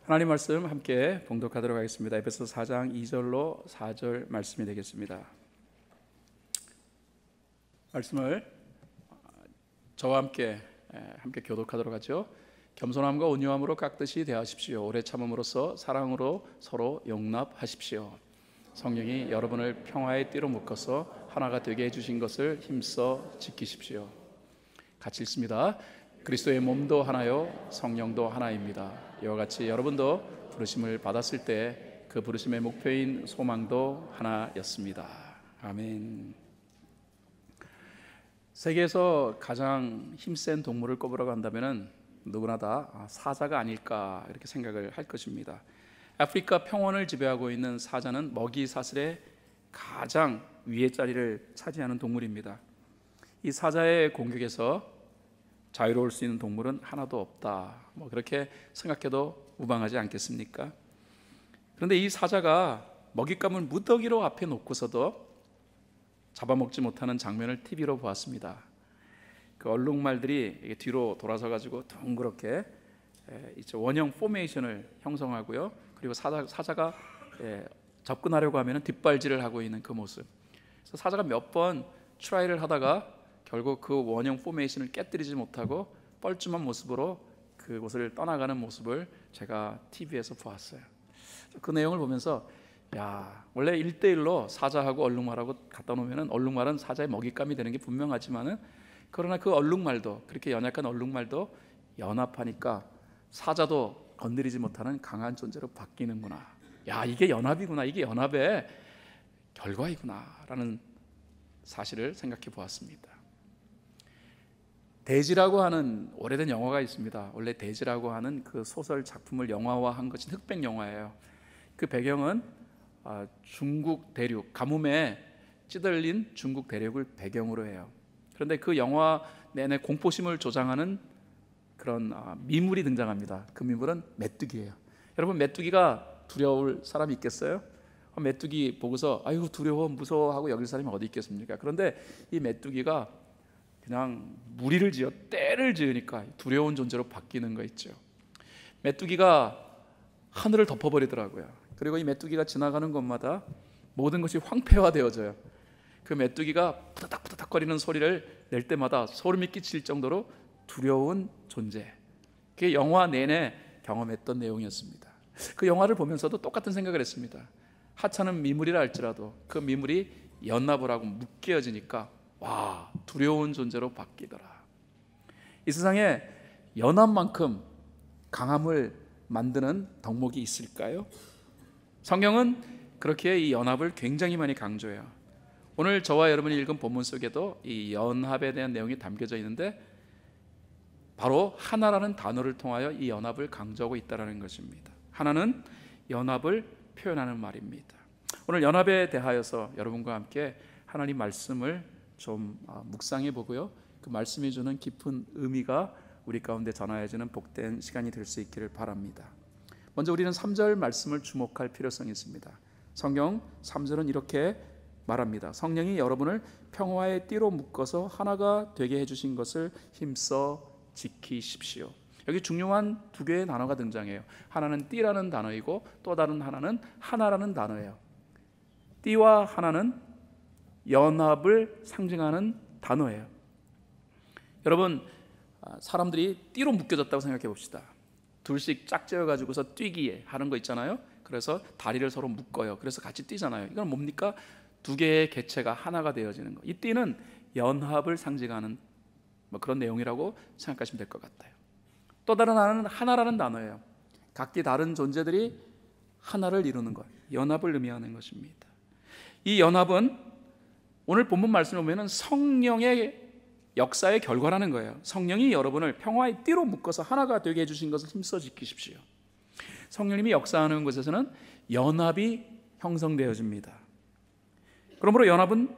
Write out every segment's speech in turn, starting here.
하나님 말씀 함께 봉독하도록 하겠습니다. 에베소 4장 2절로 4절 말씀이 되겠습니다. 말씀을 저와 함께 교독하도록 하죠. 겸손함과 온유함으로 깍듯이 대하십시오. 오래 참음으로써 사랑으로 서로 용납하십시오. 성령이 여러분을 평화의 띠로 묶어서 하나가 되게 해주신 것을 힘써 지키십시오. 같이 읽습니다. 그리스도의 몸도 하나요 성령도 하나입니다. 이와 같이 여러분도 부르심을 받았을 때 그 부르심의 목표인 소망도 하나였습니다. 아멘. 세계에서 가장 힘센 동물을 꼽으라고 한다면 누구나 다 사자가 아닐까 이렇게 생각을 할 것입니다. 아프리카 평원을 지배하고 있는 사자는 먹이 사슬의 가장 위의 자리를 차지하는 동물입니다. 이 사자의 공격에서 자유로울 수 있는 동물은 하나도 없다, 그렇게 생각해도 무방하지 않겠습니까? 그런데 이 사자가 먹잇감을 무더기로 앞에 놓고서도 잡아먹지 못하는 장면을 TV로 보았습니다. 그 얼룩말들이 뒤로 돌아서 가지고 둥그렇게 원형 포메이션을 형성하고요. 그리고 사자가 접근하려고 하면 뒷발질을 하고 있는 그 모습. 그래서 사자가 몇 번 트라이를 하다가 결국 그 원형 포메이션을 깨뜨리지 못하고 뻘쭘한 모습으로 그곳을 떠나가는 모습을 제가 TV에서 보았어요. 그 내용을 보면서 원래 1대1로 사자하고 얼룩말하고 갖다 놓으면 얼룩말은 사자의 먹잇감이 되는 게 분명하지만은 그러나 그 얼룩말도, 그렇게 연약한 얼룩말도 연합하니까 사자도 건드리지 못하는 강한 존재로 바뀌는구나. 이게 연합이구나. 이게 연합의 결과이구나 라는 사실을 생각해 보았습니다. 대지라고 하는 오래된 영화가 있습니다. 원래 대지라고 하는 그 소설 작품을 영화화한 것이 흑백 영화예요. 그 배경은 중국 대륙, 가뭄에 찌들린 중국 대륙을 배경으로 해요. 그런데 그 영화 내내 공포심을 조장하는 그런 미물이 등장합니다. 그 미물은 메뚜기예요. 여러분, 메뚜기가 두려울 사람이 있겠어요? 메뚜기 보고서 아유 두려워 무서워하고 여길 사람이 어디 있겠습니까? 그런데 이 메뚜기가 그냥 무리를 지어 떼를 지으니까 두려운 존재로 바뀌는 거 있죠. 메뚜기가 하늘을 덮어버리더라고요. 그리고 이 메뚜기가 지나가는 곳마다 모든 것이 황폐화되어져요. 그 메뚜기가 푸다닥 거리는 소리를 낼 때마다 소름이 끼칠 정도로 두려운 존재. 그게 영화 내내 경험했던 내용이었습니다. 그 영화를 보면서도 똑같은 생각을 했습니다. 하찮은 미물이라 할지라도 그 미물이 연합을 하고 묶여지니까 두려운 존재로 바뀌더라. 이 세상에 연합만큼 강함을 만드는 덕목이 있을까요? 성경은 그렇게 이 연합을 굉장히 많이 강조해요. 오늘 저와 여러분이 읽은 본문 속에도 이 연합에 대한 내용이 담겨져 있는데 바로 하나라는 단어를 통하여 이 연합을 강조하고 있다는 것입니다. 하나는 연합을 표현하는 말입니다. 오늘 연합에 대하여서 여러분과 함께 하나님 말씀을 좀 묵상해 보고요. 그 말씀이 주는 깊은 의미가 우리 가운데 전하여지는 복된 시간이 될 수 있기를 바랍니다. 먼저 우리는 3절 말씀을 주목할 필요성이 있습니다. 성경 3절은 이렇게 말합니다. 성령이 여러분을 평화의 띠로 묶어서 하나가 되게 해주신 것을 힘써 지키십시오. 여기 중요한 두 개의 단어가 등장해요. 하나는 띠라는 단어이고 또 다른 하나는 하나라는 단어예요. 띠와 하나는 연합을 상징하는 단어예요. 여러분, 사람들이 띠로 묶여졌다고 생각해 봅시다. 둘씩 짝지어 가지고서 뛰기에 하는 거 있잖아요. 그래서 다리를 서로 묶어요. 그래서 같이 뛰잖아요. 이건 뭡니까? 두 개의 개체가 하나가 되어지는 거. 이 띠는 연합을 상징하는 그런 내용이라고 생각하시면 될 것 같아요. 또 다른 하나는 하나라는 단어예요. 각기 다른 존재들이 하나를 이루는 것, 연합을 의미하는 것입니다. 이 연합은 오늘 본문 말씀을 보면 성령의 역사의 결과라는 거예요. 성령이 여러분을 평화의 띠로 묶어서 하나가 되게 해주신 것을 힘써 지키십시오. 성령님이 역사하는 곳에서는 연합이 형성되어집니다. 그러므로 연합은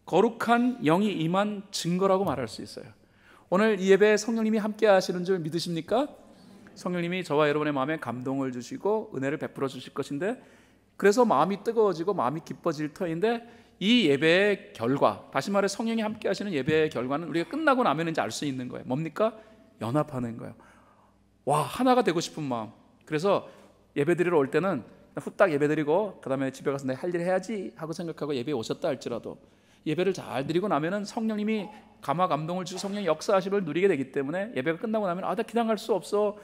거룩한 영이 임한 증거라고 말할 수 있어요. 오늘 이 예배에 성령님이 함께 하시는 줄 믿으십니까? 성령님이 저와 여러분의 마음에 감동을 주시고 은혜를 베풀어 주실 것인데, 그래서 마음이 뜨거워지고 마음이 기뻐질 터인데, 이 예배의 결과, 다시 말해 성령이 함께 하시는 예배의 결과는 우리가 끝나고 나면 이제 알 수 있는 거예요. 뭡니까? 연합하는 거예요. 하나가 되고 싶은 마음, 그래서 예배드리러 올 때는 후딱 예배드리고 그 다음에 집에 가서 내 할 일 해야지 하고 생각하고 예배에 오셨다 할지라도 예배를 잘 드리고 나면은 성령님이 감화 감동을 주시고 성령의 역사하심을 누리게 되기 때문에 예배가 끝나고 나면 나 기도할 수 없어.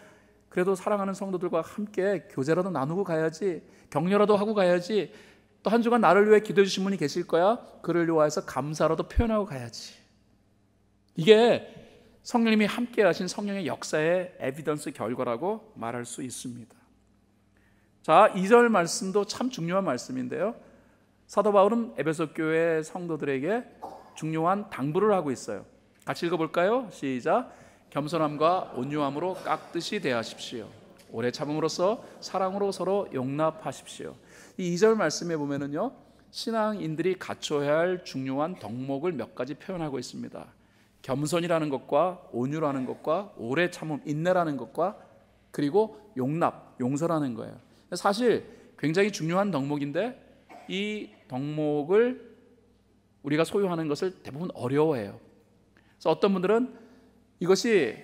그래도 사랑하는 성도들과 함께 교제라도 나누고 가야지, 격려라도 하고 가야지, 또 한 주간 나를 위해 기도해 주신 분이 계실 거야, 그를 위하여서 감사라도 표현하고 가야지. 이게 성령님이 함께 하신 성령의 역사의 에비던스 결과라고 말할 수 있습니다. 자, 2절 말씀도 참 중요한 말씀인데요, 사도 바울은 에베소 교회 성도들에게 중요한 당부를 하고 있어요. 같이 읽어볼까요? 시작. 겸손함과 온유함으로 깍듯이 대하십시오. 오래 참음으로써 사랑으로 서로 용납하십시오. 이 2절 말씀에 보면은요, 신앙인들이 갖춰야 할 중요한 덕목을 몇 가지 표현하고 있습니다. 겸손이라는 것과 온유라는 것과 오래 참음, 인내라는 것과 그리고 용납, 용서라는 거예요. 사실 굉장히 중요한 덕목인데 이 덕목을 우리가 소유하는 것을 대부분 어려워해요. 그래서 어떤 분들은 이것이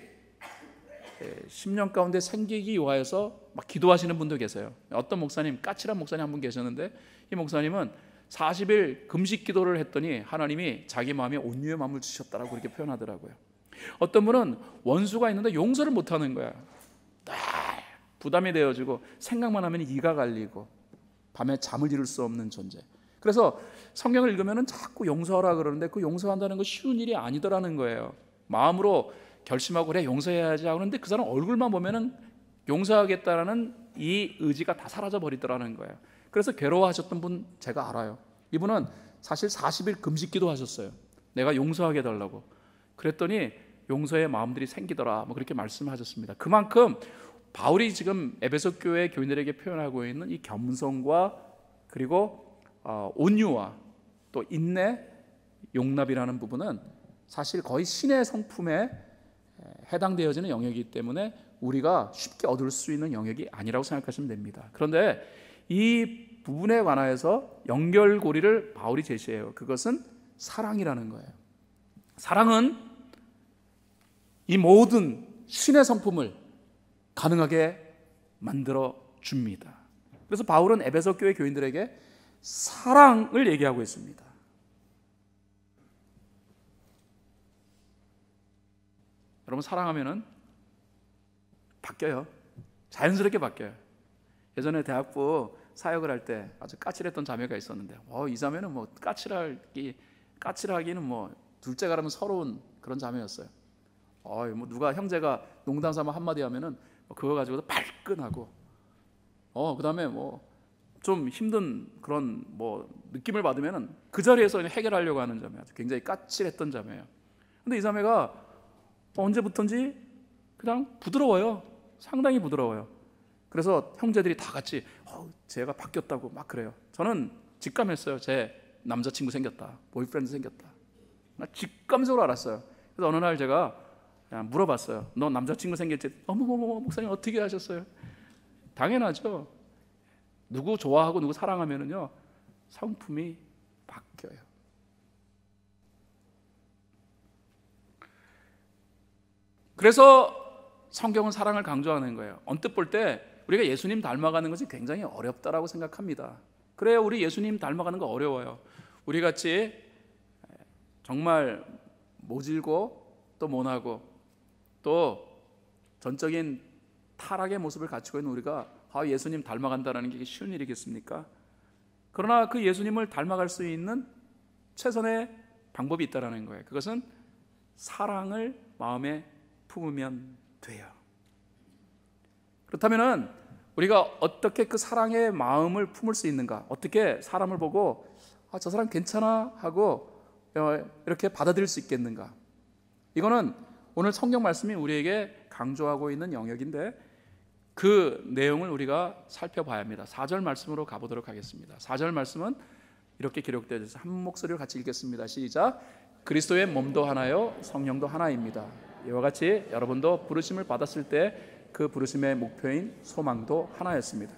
10년 가운데 생기기 위하여서 막 기도하시는 분도 계세요. 어떤 목사님, 까칠한 목사님 한 분 계셨는데 이 목사님은 40일 금식 기도를 했더니 하나님이 자기 마음에 온유의 마음을 주셨다라고 그렇게 표현하더라고요. 어떤 분은 원수가 있는데 용서를 못하는 거야. 부담이 되어지고 생각만 하면 이가 갈리고 밤에 잠을 이룰 수 없는 존재. 그래서 성경을 읽으면 자꾸 용서하라 그러는데 그 용서한다는 거 쉬운 일이 아니더라는 거예요. 마음으로 결심하고 그래 용서해야지 하는데 그 사람 얼굴만 보면은 용서하겠다라는 이 의지가 다 사라져 버리더라는 거예요. 그래서 괴로워하셨던 분 제가 알아요. 이분은 사실 40일 금식기도 하셨어요. 내가 용서하게 해달라고. 그랬더니 용서의 마음들이 생기더라, 뭐 그렇게 말씀하셨습니다. 그만큼 바울이 지금 에베소 교회 교인들에게 표현하고 있는 이 겸손과 그리고 온유와 또 인내, 용납이라는 부분은 사실 거의 신의 성품에 해당되어지는 영역이기 때문에 우리가 쉽게 얻을 수 있는 영역이 아니라고 생각하시면 됩니다. 그런데 이 부분에 관하여서 연결고리를 바울이 제시해요. 그것은 사랑이라는 거예요. 사랑은 이 모든 신의 성품을 가능하게 만들어 줍니다. 그래서 바울은 에베소 교회 교인들에게 사랑을 얘기하고 있습니다. 여러분, 사랑하면은 바뀌어요. 자연스럽게 바뀌어요. 예전에 대학부 사역을 할 때 아주 까칠했던 자매가 있었는데, 이 자매는 뭐 까칠하기는 뭐 둘째가라면 서러운 그런 자매였어요. 뭐 누가 형제가 농담 삼아 한마디 하면은 그거 가지고도 발끈하고, 그다음에 뭐 좀 힘든 그런 뭐 느낌을 받으면은 그 자리에서 해결하려고 하는 자매예요. 굉장히 까칠했던 자매예요. 근데 이 자매가 언제부턴지 그냥 부드러워요. 상당히 부드러워요. 그래서 형제들이 다 같이 쟤가 바뀌었다고 막 그래요. 저는 직감했어요. 제 남자친구 생겼다, 보이프렌드 생겼다. 나 직감적으로 알았어요. 그래서 어느 날 제가 그냥 물어봤어요. 너 남자친구 생겼지? 어머머머, 목사님 어떻게 하셨어요? 당연하죠. 누구 좋아하고 누구 사랑하면은요, 성품이 바뀌어요. 그래서 성경은 사랑을 강조하는 거예요. 언뜻 볼 때 우리가 예수님 닮아가는 것이 굉장히 어렵다라고 생각합니다. 그래요, 우리 예수님 닮아가는 거 어려워요. 우리 같이 정말 모질고 또 모나고 또 전적인 타락의 모습을 갖추고 있는 우리가 예수님 닮아간다는 게 쉬운 일이겠습니까? 그러나 그 예수님을 닮아갈 수 있는 최선의 방법이 있다는 거예요. 그것은 사랑을 마음에 품으면 돼요. 그렇다면 우리가 어떻게 그 사랑의 마음을 품을 수 있는가? 어떻게 사람을 보고 저 사람 괜찮아 하고 이렇게 받아들일 수 있겠는가? 이거는 오늘 성경 말씀이 우리에게 강조하고 있는 영역인데 그 내용을 우리가 살펴봐야 합니다. 4절 말씀으로 가보도록 하겠습니다. 4절 말씀은 이렇게 기록되어 있어서 한 목소리로 같이 읽겠습니다. 시작. 그리스도의 몸도 하나요 성령도 하나입니다. 이와 같이 여러분도 부르심을 받았을 때 그 부르심의 목표인 소망도 하나였습니다.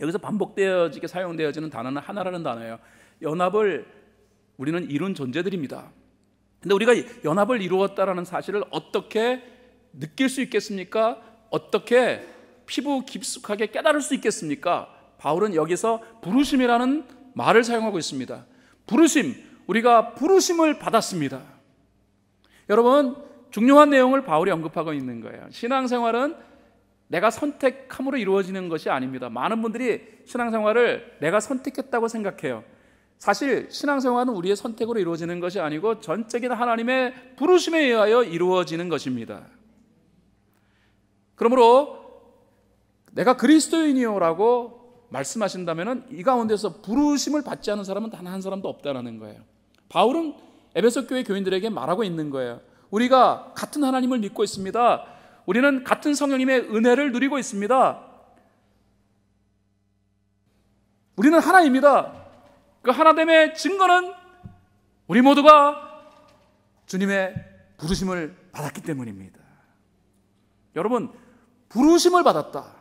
여기서 반복되어지게 사용되어지는 단어는 하나라는 단어예요. 연합을 우리는 이룬 존재들입니다. 근데 우리가 연합을 이루었다라는 사실을 어떻게 느낄 수 있겠습니까? 어떻게 피부 깊숙하게 깨달을 수 있겠습니까? 바울은 여기서 부르심이라는 말을 사용하고 있습니다. 부르심, 우리가 부르심을 받았습니다. 여러분, 중요한 내용을 바울이 언급하고 있는 거예요. 신앙생활은 내가 선택함으로 이루어지는 것이 아닙니다. 많은 분들이 신앙생활을 내가 선택했다고 생각해요. 사실 신앙생활은 우리의 선택으로 이루어지는 것이 아니고 전적인 하나님의 부르심에 의하여 이루어지는 것입니다. 그러므로 내가 그리스도인이요라고 말씀하신다면 이 가운데서 부르심을 받지 않은 사람은 단 한 사람도 없다는 거예요. 바울은 에베소 교회 교인들에게 말하고 있는 거예요. 우리가 같은 하나님을 믿고 있습니다. 우리는 같은 성령님의 은혜를 누리고 있습니다. 우리는 하나입니다. 그 하나됨의 증거는 우리 모두가 주님의 부르심을 받았기 때문입니다. 여러분, 부르심을 받았다.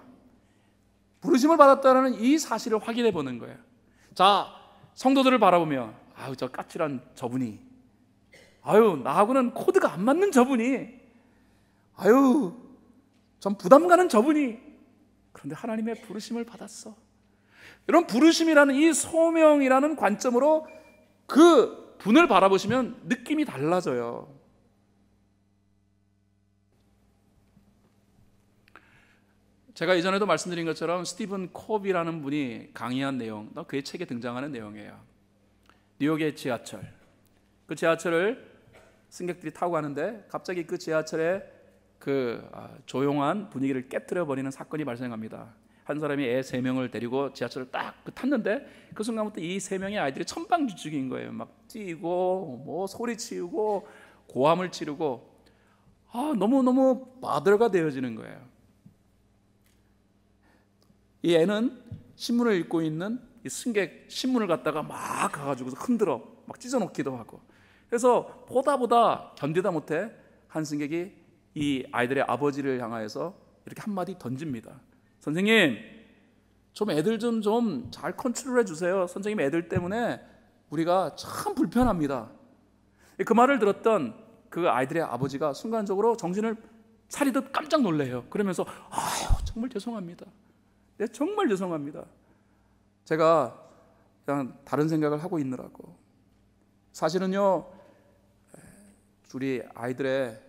부르심을 받았다는 이 사실을 확인해 보는 거예요. 자, 성도들을 바라보며 아유, 저 까칠한 저분이, 아유, 나하고는 코드가 안 맞는 저분이, 아유, 전 부담 가는 저분이, 그런데 하나님의 부르심을 받았어. 이런 부르심이라는 이 소명이라는 관점으로 그 분을 바라보시면 느낌이 달라져요. 제가 이전에도 말씀드린 것처럼 스티븐 콥이라는 분이 강의한 내용, 그의 책에 등장하는 내용이에요. 뉴욕의 지하철, 그 지하철을 승객들이 타고 가는데 갑자기 그 지하철의 그 조용한 분위기를 깨트려 버리는 사건이 발생합니다. 한 사람이 애 3명을 데리고 지하철을 딱 탔는데 그 순간부터 이 3명의 아이들이 천방지축인 거예요. 막 뛰고 뭐 소리치고 고함을 지르고 너무너무 마더가 되어지는 거예요. 이 애는 신문을 읽고 있는 이 승객 신문을 갖다가 막 가가지고 흔들어 막 찢어놓기도 하고, 그래서 보다 견디다 못해 한 승객이 이 아이들의 아버지를 향하여서 이렇게 한마디 던집니다. 선생님, 좀 애들 좀 잘 컨트롤해 주세요. 선생님, 애들 때문에 우리가 참 불편합니다. 그 말을 들었던 그 아이들의 아버지가 순간적으로 정신을 차리듯 깜짝 놀래요. 그러면서 아유, 정말 죄송합니다. 네, 정말 죄송합니다. 제가 그냥 다른 생각을 하고 있느라고. 사실은요, 우리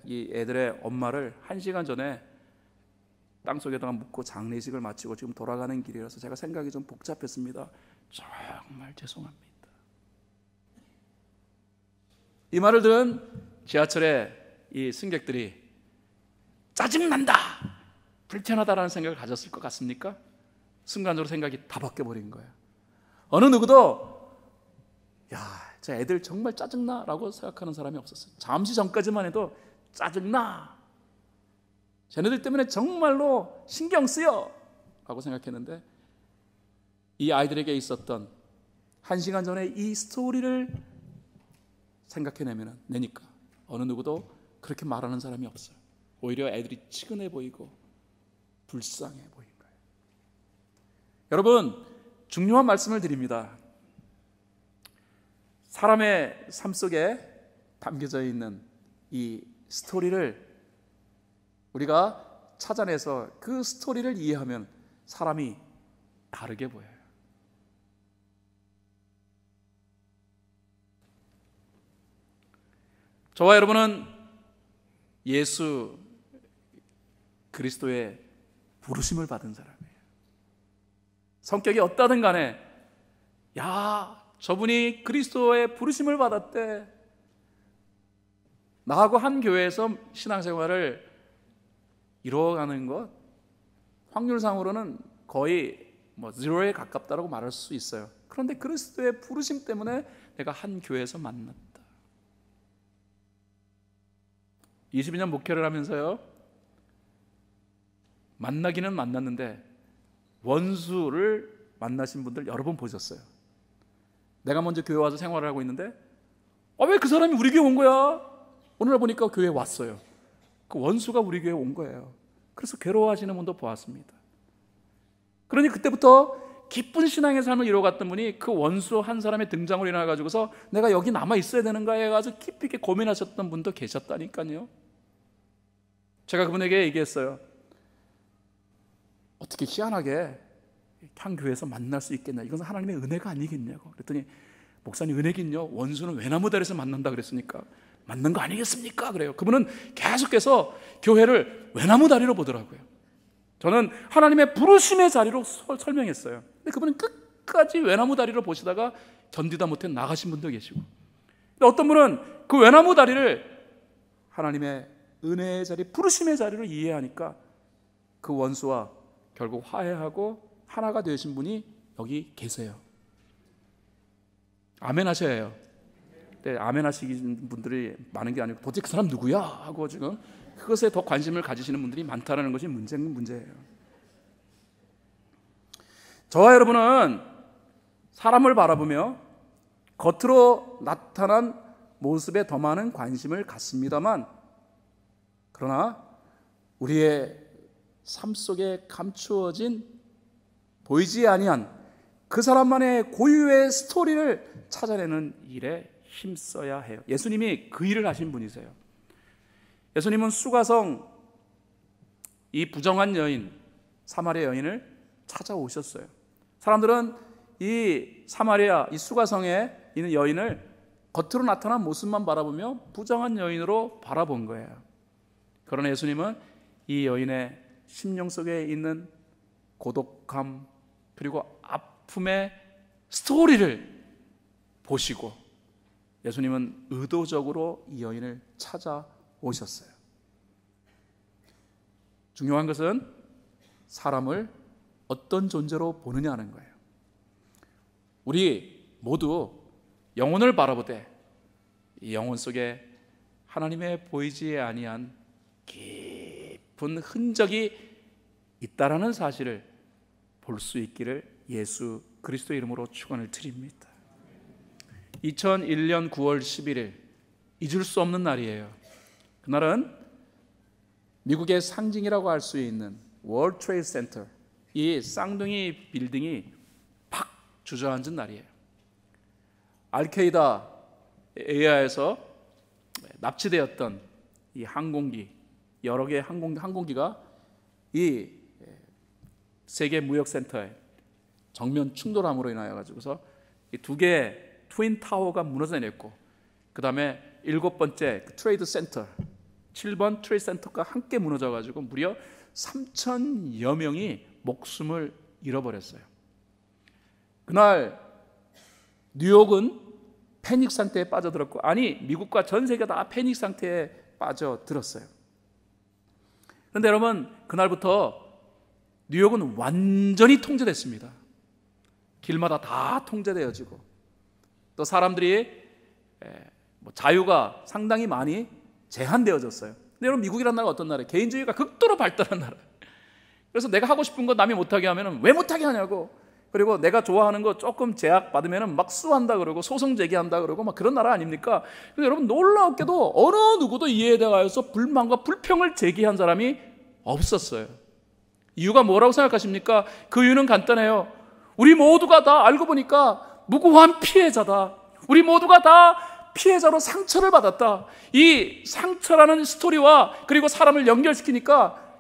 이 애들의 엄마를 1시간 전에 땅속에다가 묻고 장례식을 마치고 지금 돌아가는 길이라서 제가 생각이 좀 복잡했습니다. 정말 죄송합니다. 이 말을 들은 지하철의 이 승객들이 짜증난다, 불편하다라는 생각을 가졌을 것 같습니까? 순간적으로 생각이 다 바뀌어버린 거예요. 어느 누구도 저 애들 정말 짜증나 라고 생각하는 사람이 없었어요. 잠시 전까지만 해도 짜증나, 쟤네들 때문에 정말로 신경 쓰여 라고 생각했는데, 이 아이들에게 있었던 1시간 전에 이 스토리를 내니까 어느 누구도 그렇게 말하는 사람이 없어요. 오히려 애들이 치근해 보이고 불쌍해 보인 거예요. 여러분, 중요한 말씀을 드립니다. 사람의 삶 속에 담겨져 있는 이 스토리를 우리가 찾아내서 그 스토리를 이해하면 사람이 다르게 보여요. 저와 여러분은 예수 그리스도의 부르심을 받은 사람이에요. 성격이 어떠든 간에 저분이 그리스도의 부르심을 받았대, 나하고 한 교회에서 신앙생활을 이루어가는 것, 확률상으로는 거의 제로에 가깝다고 말할 수 있어요. 그런데 그리스도의 부르심 때문에 내가 한 교회에서 만났다. 22년 목회를 하면서요, 만나기는 만났는데 원수를 만나신 분들 여러 번 보셨어요. 내가 먼저 교회 와서 생활을 하고 있는데 왜 그 사람이 우리 교회 온 거야? 오늘 보니까 교회에 왔어요. 그 원수가 우리 교회에 온 거예요. 그래서 괴로워하시는 분도 보았습니다. 그러니 그때부터 기쁜 신앙의 삶을 이루어갔던 분이 그 원수 한 사람의 등장으로 인해 가지고서 내가 여기 남아 있어야 되는가 해가지고 깊이 있게 고민하셨던 분도 계셨다니까요. 제가 그분에게 얘기했어요. 어떻게 희한하게 한 교회에서 만날 수 있겠냐, 이건 하나님의 은혜가 아니겠냐고 그랬더니, 목사님 은혜긴요, 원수는 외나무다리에서 만난다 그랬으니까 맞는 거 아니겠습니까? 그래요. 그분은 계속해서 교회를 외나무다리로 보더라고요. 저는 하나님의 부르심의 자리로 설명했어요. 근데 그분은 끝까지 외나무다리로 보시다가 견디다 못해 나가신 분도 계시고, 근데 어떤 분은 그 외나무다리를 하나님의 은혜의 자리, 부르심의 자리로 이해하니까 그 원수와 결국 화해하고 하나가 되신 분이 여기 계세요. 아멘 하셔야 해요. 네, 아멘 하시는 분들이 많은 게 아니고 도대체 그 사람 누구야? 하고 지금 그것에 더 관심을 가지시는 분들이 많다는 것이 문제예요. 저와 여러분은 사람을 바라보며 겉으로 나타난 모습에 더 많은 관심을 갖습니다만, 그러나 우리의 삶 속에 감추어진 보이지 아니한 그 사람만의 고유의 스토리를 찾아내는 일에 힘써야 해요. 예수님이 그 일을 하신 분이세요. 예수님은 수가성 이 부정한 여인, 사마리아 여인을 찾아오셨어요. 사람들은 이 사마리아, 이 수가성에 있는 여인을 겉으로 나타난 모습만 바라보며 부정한 여인으로 바라본 거예요. 그러나 예수님은 이 여인의 심령 속에 있는 고독함 그리고 아픔의 스토리를 보시고 예수님은 의도적으로 이 여인을 찾아오셨어요. 중요한 것은 사람을 어떤 존재로 보느냐는 거예요. 우리 모두 영혼을 바라보되 이 영혼 속에 하나님의 보이지 아니한 깊은 흔적이 있다라는 사실을 볼 수 있기를 예수 그리스도의 이름으로 축원을 드립니다. 2001년 9월 11일, 잊을 수 없는 날이에요. 그날은 미국의 상징이라고 할 수 있는 월드 트레이드 센터, 이 쌍둥이 빌딩이 팍 주저앉은 날이에요. 알케이다 에이아에서 납치되었던 이 항공기, 여러 개의 항공기가 이 세계 무역센터에 정면 충돌함으로 인하여 가지고서 이 두 개의 트윈 타워가 무너져 내렸고, 그 다음에 7번째 트레이드 센터, 7번 트레이드 센터가 함께 무너져 가지고 무려 3,000여 명이 목숨을 잃어버렸어요. 그날 뉴욕은 패닉 상태에 빠져들었고, 아니 미국과 전 세계가 다 패닉 상태에 빠져들었어요. 그런데 여러분, 그날부터 뉴욕은 완전히 통제됐습니다. 길마다 다 통제되어지고, 또 사람들이 자유가 상당히 많이 제한되어졌어요. 근데 여러분, 미국이라는 나라가 어떤 나라예요? 개인주의가 극도로 발달한 나라예요. 그래서 내가 하고 싶은 거 남이 못하게 하면 왜 못하게 하냐고, 그리고 내가 좋아하는 거 조금 제약받으면 막 수한다 그러고 소송 제기한다 그러고 막 그런 나라 아닙니까? 근데 여러분, 놀랍게도 어느 누구도 이에 대하여서 불만과 불평을 제기한 사람이 없었어요. 이유가 뭐라고 생각하십니까? 그 이유는 간단해요. 우리 모두가 다 알고 보니까 무고한 피해자다. 우리 모두가 다 피해자로 상처를 받았다. 이 상처라는 스토리와 그리고 사람을 연결시키니까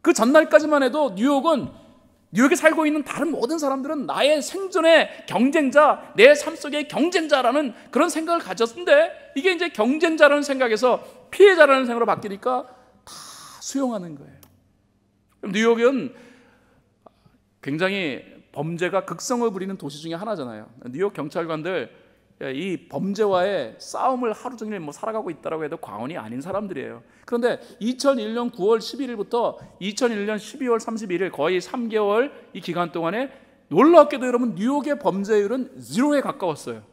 그 전날까지만 해도 뉴욕에 살고 있는 다른 모든 사람들은 나의 생존의 경쟁자, 내 삶 속의 경쟁자라는 그런 생각을 가졌는데, 이게 이제 경쟁자라는 생각에서 피해자라는 생각으로 바뀌니까 다 수용하는 거예요. 뉴욕은 굉장히 범죄가 극성을 부리는 도시 중에 하나잖아요. 뉴욕 경찰관들 이 범죄와의 싸움을 하루 종일 살아가고 있다고 해도 과언이 아닌 사람들이에요. 그런데 2001년 9월 11일부터 2001년 12월 31일 거의 3개월 이 기간 동안에 놀랍게도 여러분, 뉴욕의 범죄율은 0에 가까웠어요.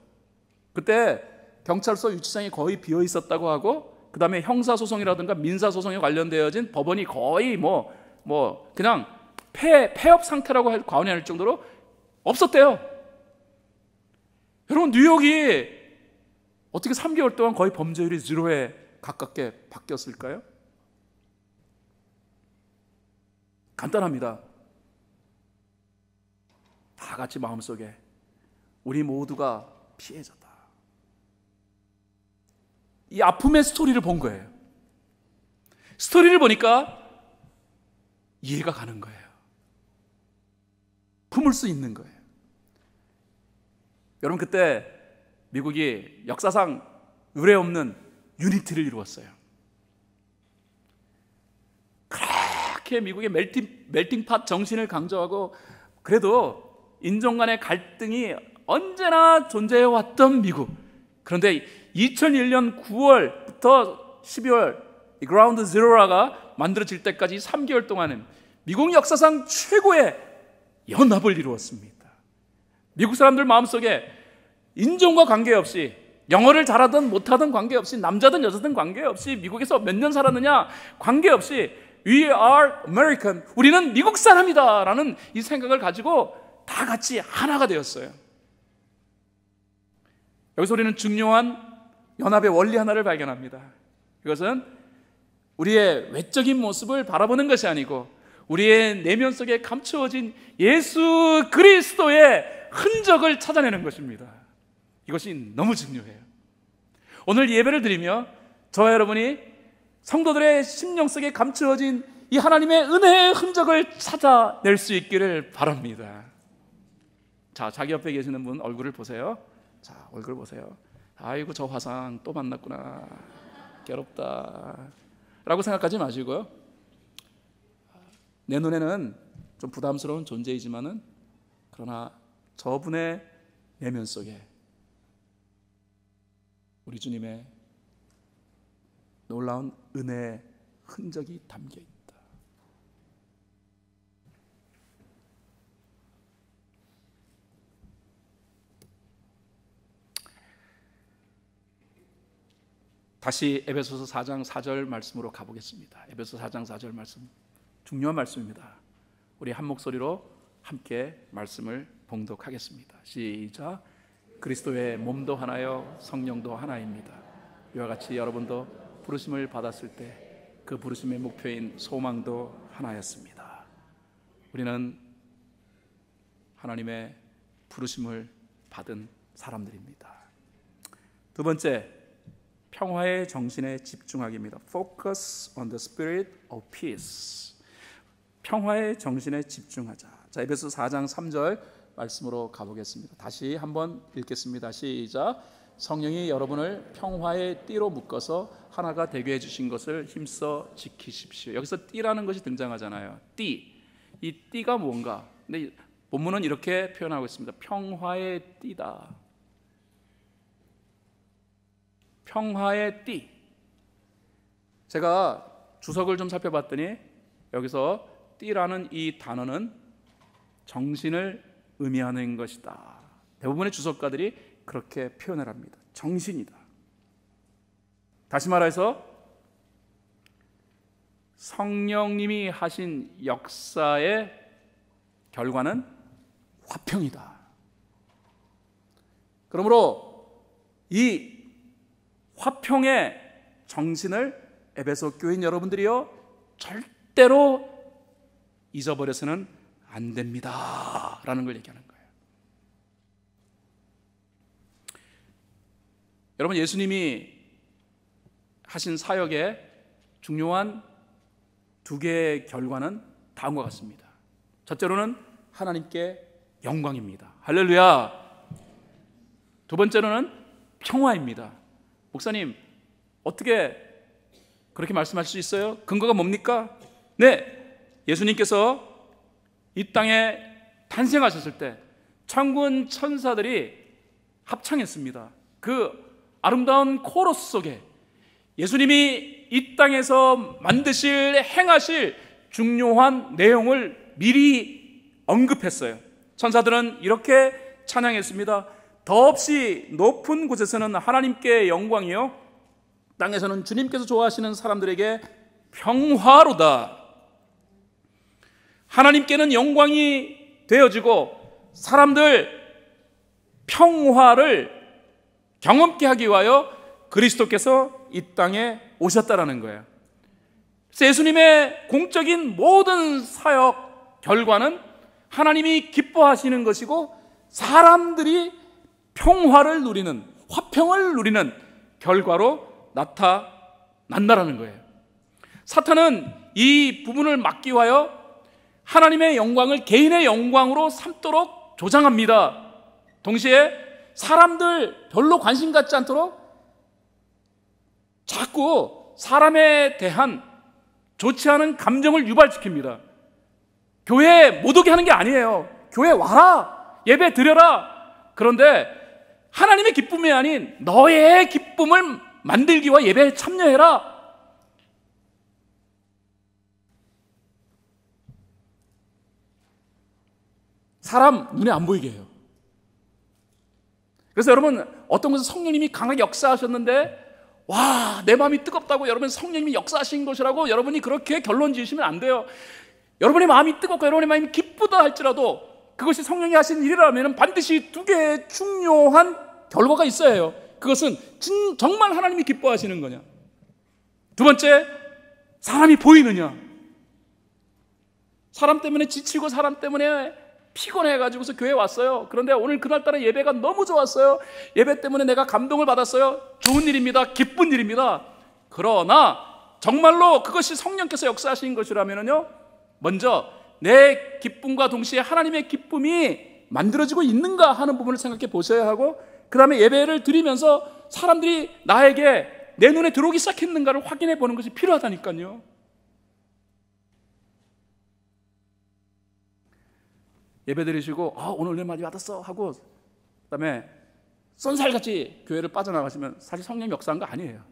그때 경찰서 유치장이 거의 비어 있었다고 하고, 그 다음에 형사소송이라든가 민사소송에 관련되어진 법원이 거의 그냥 폐업 상태라고 과언이 아닐 정도로 없었대요. 여러분, 뉴욕이 어떻게 3개월 동안 거의 범죄율이 0에 가깝게 바뀌었을까요? 간단합니다. 다 같이 마음속에 우리 모두가 피해자다, 이 아픔의 스토리를 본 거예요. 스토리를 보니까 이해가 가는 거예요. 품을 수 있는 거예요. 여러분, 그때 미국이 역사상 의례 없는 유니티를 이루었어요. 그렇게 미국의 멜팅팟 정신을 강조하고, 그래도 인종 간의 갈등이 언제나 존재해왔던 미국. 그런데 2001년 9월부터 12월 이 그라운드 제로라가 만들어질 때까지 3개월 동안은 미국 역사상 최고의 연합을 이루었습니다. 미국 사람들 마음속에 인종과 관계없이, 영어를 잘하든 못하든 관계없이, 남자든 여자든 관계없이, 미국에서 몇 년 살았느냐 관계없이 We are American, 우리는 미국 사람이다 라는 이 생각을 가지고 다 같이 하나가 되었어요. 여기서 우리는 중요한 연합의 원리 하나를 발견합니다. 이것은 우리의 외적인 모습을 바라보는 것이 아니고 우리의 내면 속에 감추어진 예수 그리스도의 흔적을 찾아내는 것입니다. 이것이 너무 중요해요. 오늘 예배를 드리며 저와 여러분이 성도들의 심령 속에 감추어진 이 하나님의 은혜의 흔적을 찾아낼 수 있기를 바랍니다. 자, 자기 옆에 계시는 분 얼굴을 보세요. 자, 얼굴 보세요. 아이고, 저 화상 또 만났구나, 괴롭다 라고 생각하지 마시고요, 내 눈에는 좀 부담스러운 존재이지만은 그러나 저분의 내면 속에 우리 주님의 놀라운 은혜의 흔적이 담겨 있다. 다시 에베소서 4장 4절 말씀으로 가보겠습니다. 에베소 4장 4절 말씀, 중요한 말씀입니다. 우리 한 목소리로 함께 말씀을 봉독하겠습니다. 시작. 그리스도의 몸도 하나요 성령도 하나입니다. 이와 같이 여러분도 부르심을 받았을 때 그 부르심의 목표인 소망도 하나였습니다. 우리는 하나님의 부르심을 받은 사람들입니다. 두 번째, 평화의 정신에 집중하기입니다. Focus on the spirit of peace. 평화의 정신에 집중하자. 자, 에베소 4장 3절 말씀으로 가보겠습니다. 다시 한번 읽겠습니다. 시작. 성령이 여러분을 평화의 띠로 묶어서 하나가 되게 해주신 것을 힘써 지키십시오. 여기서 띠라는 것이 등장하잖아요. 띠. 이 띠가 뭔가? 근데 본문은 이렇게 표현하고 있습니다. 평화의 띠다. 평화의 띠. 제가 주석을 좀 살펴봤더니 여기서 띠라는 이 단어는 정신을 의미하는 것이다. 대부분의 주석가들이 그렇게 표현을 합니다. 정신이다. 다시 말해서 성령님이 하신 역사의 결과는 화평이다. 그러므로 이 화평의 정신을 에베소 교인 여러분들이요 절대로 잊어버려서는 안 됩니다 라는 걸 얘기하는 거예요. 여러분, 예수님이 하신 사역의 중요한 두 개의 결과는 다음과 같습니다. 첫째로는 하나님께 영광입니다. 할렐루야. 두 번째로는 평화입니다. 목사님, 어떻게 그렇게 말씀하실 수 있어요? 근거가 뭡니까? 네, 예수님께서 이 땅에 탄생하셨을 때 천군 천사들이 합창했습니다. 그 아름다운 코러스 속에 예수님이 이 땅에서 만드실, 행하실 중요한 내용을 미리 언급했어요. 천사들은 이렇게 찬양했습니다. 더없이 높은 곳에서는 하나님께 영광이요, 땅에서는 주님께서 좋아하시는 사람들에게 평화로다. 하나님께는 영광이 되어지고 사람들 평화를 경험케 하기 위하여 그리스도께서 이 땅에 오셨다라는 거예요. 그래서 예수님의 공적인 모든 사역 결과는 하나님이 기뻐하시는 것이고 사람들이 평화를 누리는, 화평을 누리는 결과로 나타난다라는 거예요. 사탄은 이 부분을 막기 위하여 하나님의 영광을 개인의 영광으로 삼도록 조장합니다. 동시에 사람들 별로 관심 갖지 않도록 자꾸 사람에 대한 좋지 않은 감정을 유발시킵니다. 교회에 못 오게 하는 게 아니에요. 교회 와라, 예배 드려라. 그런데 하나님의 기쁨이 아닌 너의 기쁨을 만들기와 예배에 참여해라. 사람 눈에 안 보이게 해요. 그래서 여러분, 어떤 곳에서 성령님이 강하게 역사하셨는데 와, 내 마음이 뜨겁다고 여러분 성령님이 역사하신 것이라고 여러분이 그렇게 결론 지으시면 안 돼요. 여러분의 마음이 뜨겁고 여러분의 마음이 기쁘다 할지라도 그것이 성령이 하신 일이라면 반드시 두 개의 중요한 결과가 있어야 해요. 그것은 정말 하나님이 기뻐하시는 거냐, 두 번째, 사람이 보이느냐. 사람 때문에 지치고 사람 때문에 피곤해가지고서 교회에 왔어요. 그런데 오늘 그날따라 예배가 너무 좋았어요. 예배 때문에 내가 감동을 받았어요. 좋은 일입니다. 기쁜 일입니다. 그러나 정말로 그것이 성령께서 역사하신 것이라면요, 먼저 내 기쁨과 동시에 하나님의 기쁨이 만들어지고 있는가 하는 부분을 생각해 보셔야 하고, 그 다음에 예배를 드리면서 사람들이 나에게 내 눈에 들어오기 시작했는가를 확인해 보는 것이 필요하다니까요. 예배 드리시고 오늘 은혜 많이 받았어 하고 그 다음에 쏜살같이 교회를 빠져나가시면 사실 성령 역사한 거 아니에요.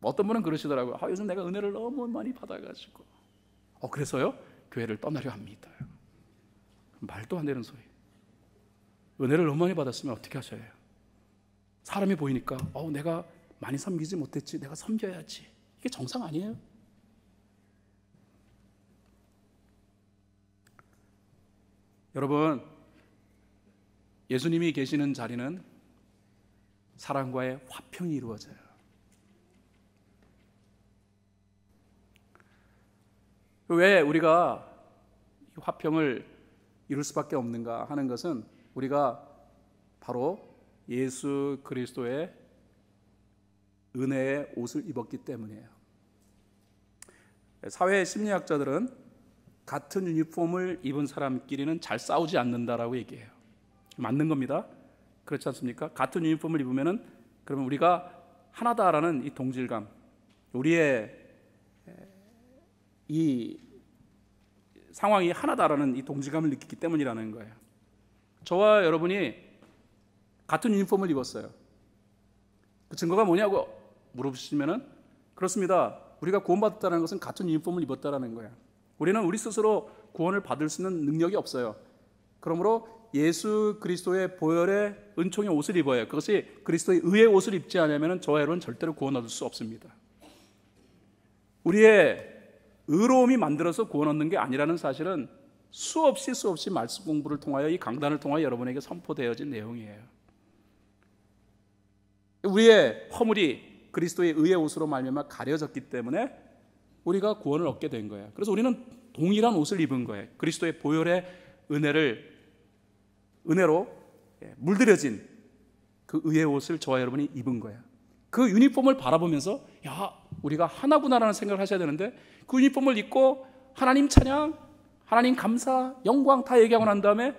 어떤 분은 그러시더라고요. 요즘 내가 은혜를 너무 많이 받아가지고 그래서요 교회를 떠나려 합니다. 말도 안 되는 소리. 은혜를 너무 많이 받았으면 어떻게 하셔야 해요? 사람이 보이니까 내가 많이 섬기지 못했지, 내가 섬겨야지. 이게 정상 아니에요? 여러분, 예수님이 계시는 자리는 사랑과의 화평이 이루어져요. 왜 우리가 화평을 이룰 수밖에 없는가 하는 것은 우리가 바로 예수 그리스도의 은혜의 옷을 입었기 때문이에요. 사회 심리학자들은 같은 유니폼을 입은 사람끼리는 잘 싸우지 않는다라고 얘기해요. 맞는 겁니다. 그렇지 않습니까? 같은 유니폼을 입으면은 그러면 우리가 하나다라는 이 동질감, 우리의 이 상황이 하나다라는 이 동질감을 느끼기 때문이라는 거예요. 저와 여러분이 같은 유니폼을 입었어요. 그 증거가 뭐냐고 물어보시면은 그렇습니다. 우리가 구원받았다는 것은 같은 유니폼을 입었다라는 거예요. 우리는 우리 스스로 구원을 받을 수 있는 능력이 없어요. 그러므로 예수 그리스도의 보혈의 은총의 옷을 입어요. 그것이 그리스도의 의의 옷을 입지 않으면 저와 여러분은 절대로 구원 얻을 수 없습니다. 우리의 의로움이 만들어서 구원 얻는 게 아니라는 사실은 수없이 말씀 공부를 통하여 이 강단을 통하여 여러분에게 선포되어진 내용이에요. 우리의 허물이 그리스도의 의의 옷으로 말미암아 가려졌기 때문에 우리가 구원을 얻게 된 거예요. 그래서 우리는 동일한 옷을 입은 거예요. 그리스도의 보혈의 은혜로 물들여진 그 의의 옷을 저와 여러분이 입은 거예요. 그 유니폼을 바라보면서 우리가 하나구나라는 생각을 하셔야 되는데, 그 유니폼을 입고 하나님 찬양, 하나님 감사, 영광 다 얘기하고 난 다음에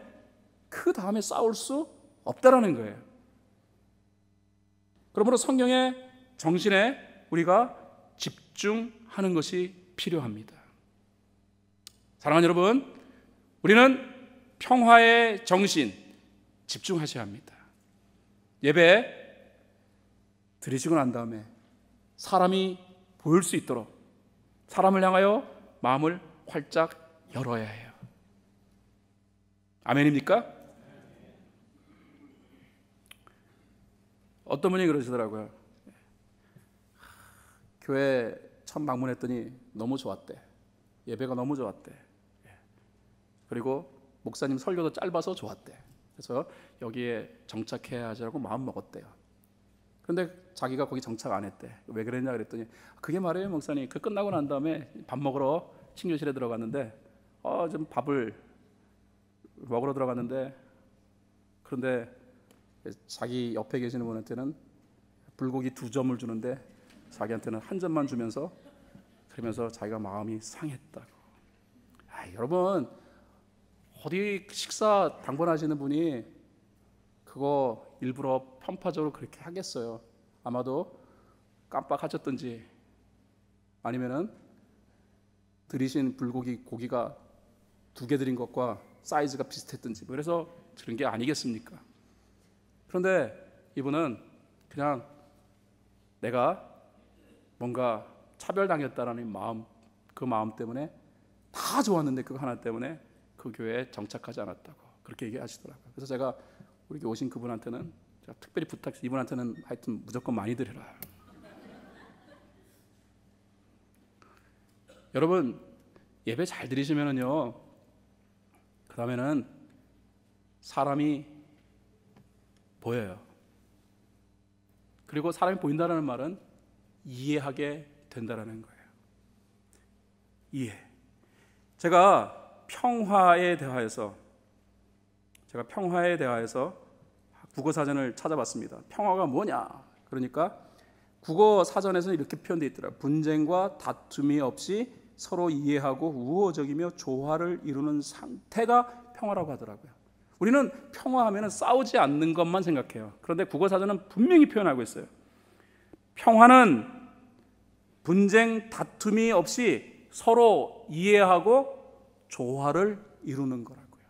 그 다음에 싸울 수 없다라는 거예요. 그러므로 성경의 정신에 우리가 집중하는 것이 필요합니다. 사랑하는 여러분, 우리는 평화의 정신 집중하셔야 합니다. 예배 드리시고 난 다음에 사람이 보일 수 있도록 사람을 향하여 마음을 활짝 열어야 해요. 아멘입니까? 어떤 분이 그러시더라고요. 교회 처음 방문했더니 너무 좋았대. 예배가 너무 좋았대. 그리고 목사님 설교도 짧아서 좋았대. 그래서 여기에 정착해야 하자고 마음 먹었대요. 그런데 자기가 거기 정착 안 했대. 왜 그랬냐 그랬더니 그게 말이에요 목사님. 그 끝나고 난 다음에 밥 먹으러 친교실에 들어갔는데 좀 밥을 먹으러 들어갔는데, 그런데 자기 옆에 계시는 분한테는 불고기 2점을 주는데 자기한테는 1점만 주면서, 그러면서 자기가 마음이 상했다고. 여러분 어디 식사 당번하시는 분이 그거 일부러 편파적으로 그렇게 하겠어요? 아마도 깜빡하셨든지 아니면은 드리신 불고기 고기가 2개 드린 것과 사이즈가 비슷했든지 뭐 그래서 그런 게 아니겠습니까? 그런데 이분은 그냥 내가 뭔가 차별당했다라는 마음, 그 마음 때문에 다 좋았는데 그거 하나 때문에 그 교회에 정착하지 않았다고 그렇게 얘기하시더라고요. 그래서 제가 우리 오신 그분한테는 제가 특별히 부탁해서 이분한테는 하여튼 무조건 많이 드려라. 여러분 예배 잘 드리시면은요, 그 다음에는 사람이 보여요. 그리고 사람이 보인다는 말은 이해하게 된다는 거예요. 이해. 제가 평화에 대하여서 국어 사전을 찾아봤습니다. 평화가 뭐냐? 그러니까 국어 사전에서는 이렇게 표현되어 있더라고요. 분쟁과 다툼이 없이 서로 이해하고 우호적이며 조화를 이루는 상태가 평화라고 하더라고요. 우리는 평화하면 싸우지 않는 것만 생각해요. 그런데 국어 사전은 분명히 표현하고 있어요. 평화는 분쟁, 다툼이 없이 서로 이해하고 조화를 이루는 거라고요.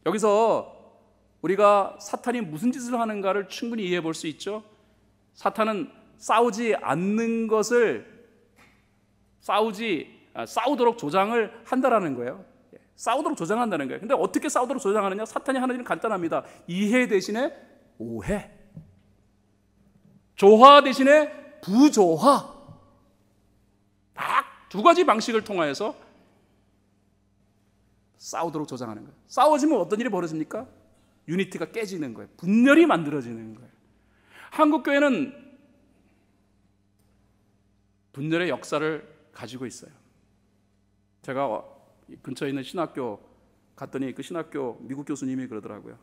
여기서 우리가 사탄이 무슨 짓을 하는가를 충분히 이해해 볼 수 있죠. 사탄은 싸우지 않는 것을 싸우도록 조장을 한다라는 거예요. 싸우도록 조장한다는 거예요. 근데 어떻게 싸우도록 조장하느냐? 사탄이 하는 일은 간단합니다. 이해 대신에 오해, 조화 대신에 부조화, 딱 2가지 방식을 통하여서 싸우도록 조장하는 거예요. 싸워지면 어떤 일이 벌어집니까? 유니티가 깨지는 거예요. 분열이 만들어지는 거예요. 한국교회는 분열의 역사를 가지고 있어요. 제가 근처에 있는 신학교 갔더니 그 신학교 미국 교수님이 그러더라고요.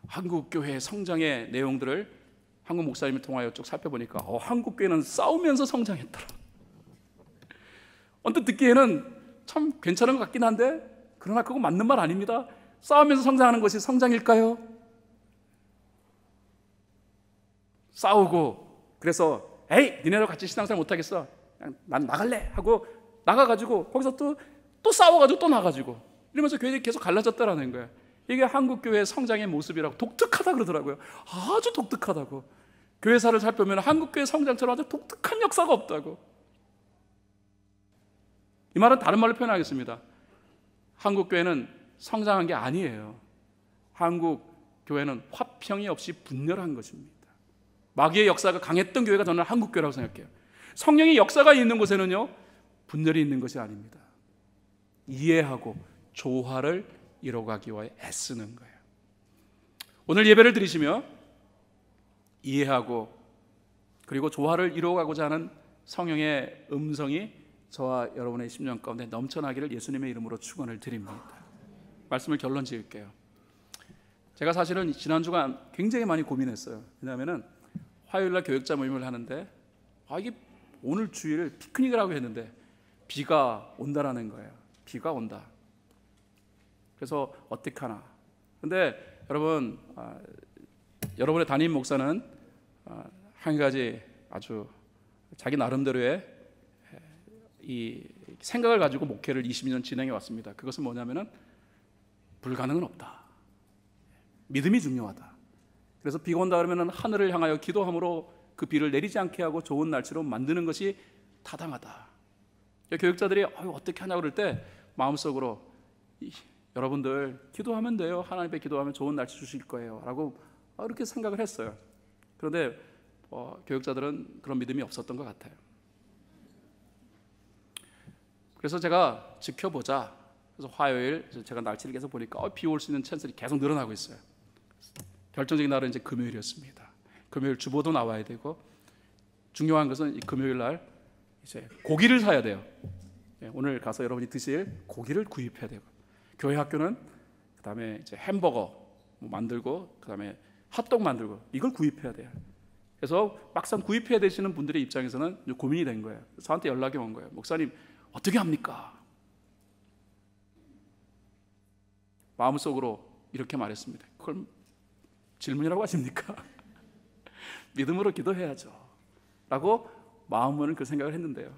한국교회 성장의 내용들을 한국 목사님을 통하여 쭉 살펴보니까 한국교회는 싸우면서 성장했더라. 언뜻 듣기에는 참 괜찮은 것 같긴 한데 그러나 그거 맞는 말 아닙니다. 싸우면서 성장하는 것이 성장일까요? 싸우고 그래서 에이 니네랑 같이 신앙생활 못하겠어, 난 나갈래 하고 나가가지고 거기서 또 싸워가지고 또 나가지고 이러면서 교회들이 계속 갈라졌다라는 거예요. 이게 한국교회의 성장의 모습이라고, 독특하다 그러더라고요. 아주 독특하다고. 교회사를 살펴보면 한국교회 성장처럼 아주 독특한 역사가 없다고. 이 말은 다른 말로 표현하겠습니다. 한국교회는 성장한 게 아니에요. 한국교회는 화평이 없이 분열한 것입니다. 마귀의 역사가 강했던 교회가 저는 한국교회라고 생각해요. 성령의 역사가 있는 곳에는요, 분열이 있는 것이 아닙니다. 이해하고 조화를 이뤄가기 위해 애쓰는 거예요. 오늘 예배를 드리시며 이해하고 그리고 조화를 이루어가고자 하는 성령의 음성이 저와 여러분의 심령 가운데 넘쳐나기를 예수님의 이름으로 축원을 드립니다. 말씀을 결론 지을게요. 제가 사실은 지난 주간 굉장히 많이 고민했어요. 왜냐하면 화요일날 교역자 모임을 하는데 이게 오늘 주일 피크닉을 하고 했는데 비가 온다라는 거예요. 비가 온다. 그래서 어떻게 하나. 근데 여러분, 여러분의 담임 목사는 한 가지 아주 자기 나름대로의 이 생각을 가지고 목회를 20년 진행해 왔습니다. 그것은 뭐냐면은 불가능은 없다. 믿음이 중요하다. 그래서 비가 온다 그러면은 하늘을 향하여 기도함으로 그 비를 내리지 않게 하고 좋은 날씨로 만드는 것이 타당하다. 교육자들이 어떻게 하냐고 그럴 때 마음속으로 여러분들 기도하면 돼요. 하나님 앞에 기도하면 좋은 날씨 주실 거예요 라고 그렇게 생각을 했어요. 그런데 교육자들은 그런 믿음이 없었던 것 같아요. 그래서 제가 지켜보자. 그래서 화요일 제가 날씨를 계속 보니까 비 올 수 있는 찬스이 계속 늘어나고 있어요. 결정적인 날은 이제 금요일이었습니다. 금요일 주보도 나와야 되고 중요한 것은 이 금요일 날 이제 고기를 사야 돼요. 오늘 가서 여러분이 드실 고기를 구입해야 되고, 교회 학교는 그다음에 이제 햄버거 만들고 그다음에 핫도그 만들고 이걸 구입해야 돼요. 그래서 막상 구입해야 되시는 분들의 입장에서는 고민이 된 거예요. 저한테 연락이 온 거예요. 목사님 어떻게 합니까? 마음속으로 이렇게 말했습니다. 그걸 질문이라고 하십니까? 믿음으로 기도해야죠 라고 마음으로는 그 생각을 했는데요,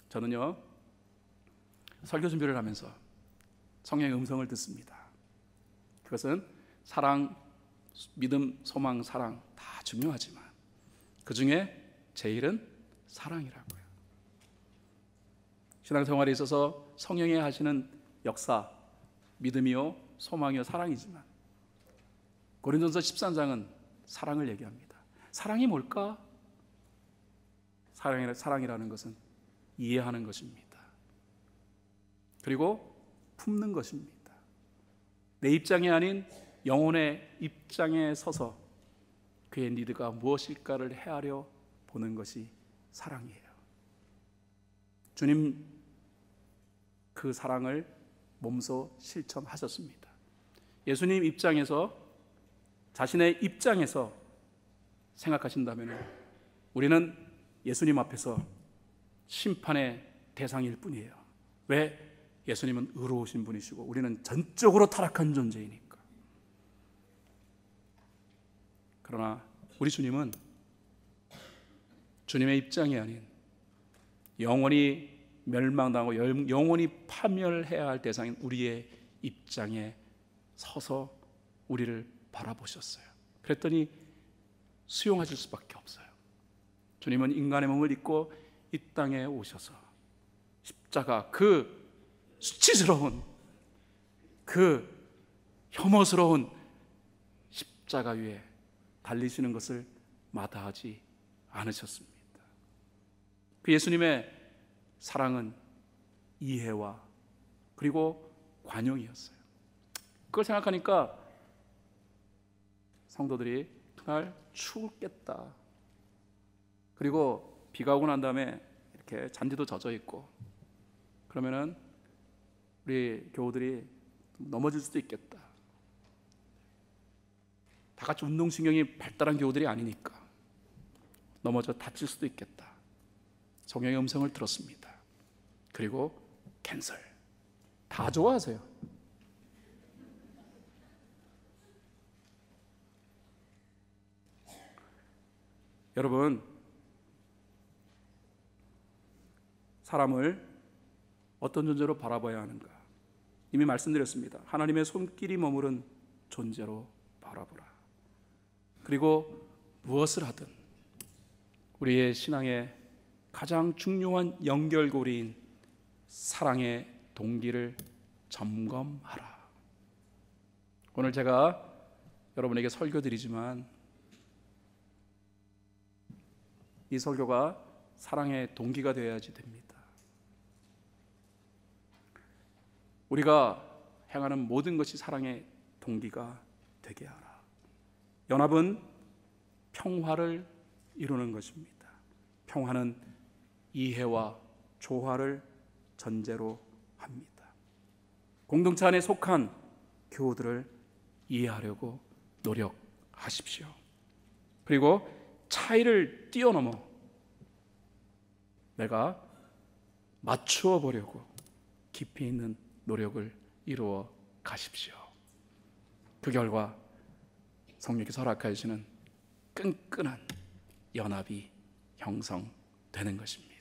저는요 설교 준비를 하면서 성령의 음성을 듣습니다. 그것은 사랑, 믿음, 소망, 사랑 다 중요하지만 그 중에 제일은 사랑이라고요. 신앙생활에 있어서 성령이 하시는 역사, 믿음이요 소망이요 사랑이지만 고린도전서 13장은 사랑을 얘기합니다. 사랑이 뭘까? 사랑이라는 것은 이해하는 것입니다. 그리고 품는 것입니다. 내 입장이 아닌 영혼의 입장에 서서 그의 니드가 무엇일까를 헤아려 보는 것이 사랑이에요. 주님 그 사랑을 몸소 실천하셨습니다. 예수님 입장에서, 자신의 입장에서 생각하신다면 우리는 예수님 앞에서 심판의 대상일 뿐이에요. 왜? 예수님은 의로우신 분이시고 우리는 전적으로 타락한 존재이니까. 그러나 우리 주님은 주님의 입장이 아닌 영원히 멸망당하고 영원히 파멸해야 할 대상인 우리의 입장에 서서 우리를 바라보셨어요. 그랬더니 수용하실 수밖에 없어요. 주님은 인간의 몸을 입고 이 땅에 오셔서 십자가, 그 수치스러운, 그 혐오스러운 십자가 위에 달리시는 것을 마다하지 않으셨습니다. 그 예수님의 사랑은 이해와 그리고 관용이었어요. 그걸 생각하니까 성도들이 그날 추웠겠다. 그리고 비가 오고 난 다음에 이렇게 잔디도 젖어 있고 그러면은 우리 교우들이 넘어질 수도 있겠다. 다 같이 운동신경이 발달한 교우들이 아니니까 넘어져 다칠 수도 있겠다. 성령의 음성을 들었습니다. 그리고 캔슬. 다 좋아하세요. 여러분, 사람을 어떤 존재로 바라봐야 하는가? 이미 말씀드렸습니다. 하나님의 손길이 머무른 존재로 바라보라. 그리고 무엇을 하든 우리의 신앙의 가장 중요한 연결고리인 사랑의 동기를 점검하라. 오늘 제가 여러분에게 설교드리지만 이 설교가 사랑의 동기가 되어야지 됩니다. 우리가 행하는 모든 것이 사랑의 동기가 되게 하라. 연합은 평화를 이루는 것입니다. 평화는 이해와 조화를 전제로 합니다. 공동체 안에 속한 교우들을 이해하려고 노력하십시오. 그리고 차이를 뛰어넘어 내가 맞추어 보려고 깊이 있는 노력을 이루어 가십시오. 그 결과 성령께서 허락하시는 끈끈한 연합이 형성되는 것입니다.